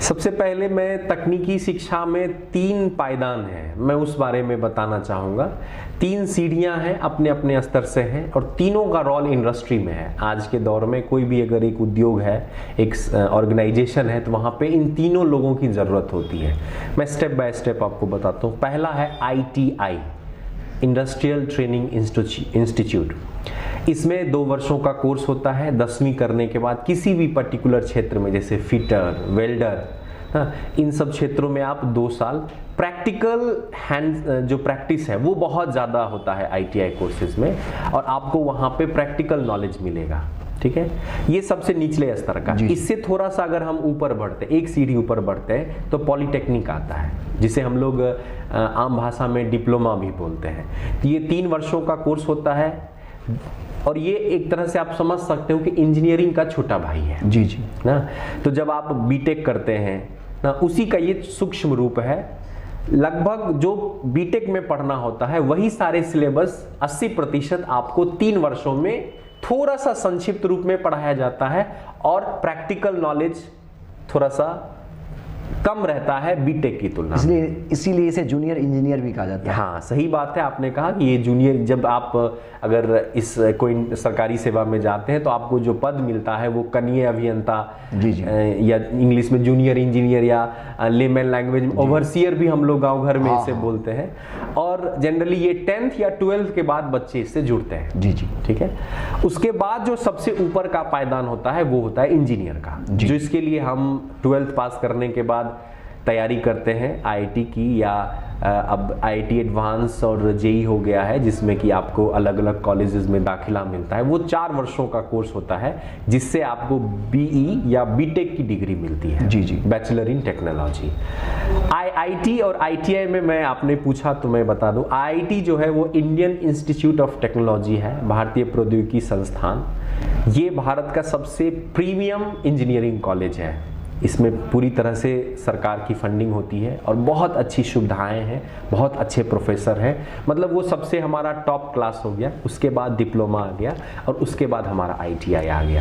सबसे पहले मैं तकनीकी शिक्षा में 3 पायदान हैं, मैं उस बारे में बताना चाहूँगा। 3 सीढ़ियाँ हैं, अपने अपने स्तर से हैं और तीनों का रोल इंडस्ट्री में है। आज के दौर में कोई भी अगर एक उद्योग है, एक ऑर्गेनाइजेशन है, तो वहाँ पे इन तीनों लोगों की ज़रूरत होती है। मैं स्टेप बाय स्टेप आपको बताता हूँ। पहला है ITI, इंडस्ट्रियल ट्रेनिंग इंस्टीट्यूट। इसमें 2 वर्षों का कोर्स होता है। 10वीं करने के बाद किसी भी पर्टिकुलर क्षेत्र में, जैसे फिटर, वेल्डर, इन सब क्षेत्रों में आप 2 साल प्रैक्टिकल जो प्रैक्टिस है वो बहुत ज़्यादा होता है ITI कोर्सेज में, और आपको वहाँ पे प्रैक्टिकल नॉलेज मिलेगा। ठीक है, ये सबसे निचले स्तर का। इससे थोड़ा सा अगर हम ऊपर बढ़ते, एक सीढ़ी ऊपर बढ़ते हैं, तो पॉलिटेक्निक आता है, जिसे हम लोग आम भाषा में डिप्लोमा भी बोलते हैं। तो ये 3 वर्षों का कोर्स होता है और ये एक तरह से आप समझ सकते हो कि इंजीनियरिंग का छोटा भाई है। जी ना। तो जब आप बीटेक करते हैं ना, उसी का ये सूक्ष्म रूप है। लगभग जो बीटेक में पढ़ना होता है वही सारे सिलेबस 80% आपको 3 वर्षों में थोड़ा सा संक्षिप्त रूप में पढ़ाया जाता है, और प्रैक्टिकल नॉलेज थोड़ा सा कम रहता है बीटेक की तुलना में। इसीलिए इसे जूनियर इंजीनियर भी कहा जाता है। हाँ, सही बात है, आपने कहा कि ये जूनियर, जब आप अगर इस कोई सरकारी सेवा में जाते हैं तो आपको जो पद मिलता है वो कनीय अभियंता, या इंग्लिश में जूनियर इंजीनियर, या लेमन लैंग्वेज में ओवरसियर भी हम लोग गांव घर में इसे बोलते हैं। और जनरली ये 10th या 12th के बाद बच्चे इससे जुड़ते हैं। जी। ठीक है। उसके बाद जो सबसे ऊपर का पायदान होता है वो होता है इंजीनियर का, जो इसके लिए हम 12th पास करने के बाद तैयारी करते हैं IIT की, या अब IIT एडवांस और JEE हो गया है, जिसमें कि आपको अलग अलग कॉलेजेस में दाखिला मिलता है। वो 4 वर्षों का कोर्स होता है, जिससे आपको BE या बीटेक की डिग्री मिलती है। जी। Bachelor in technology. IIT और ITI में मैं आपने पूछा तो मैं बता दूं, IIT जो है वो इंडियन इंस्टीट्यूट ऑफ टेक्नोलॉजी है, भारतीय प्रौद्योगिकी संस्थान। ये भारत का सबसे प्रीमियम इंजीनियरिंग कॉलेज है। इसमें पूरी तरह से सरकार की फंडिंग होती है और बहुत अच्छी सुविधाएं हैं, बहुत अच्छे प्रोफेसर हैं। मतलब वो सबसे हमारा टॉप क्लास हो गया। उसके बाद डिप्लोमा आ गया और उसके बाद हमारा ITI आ गया।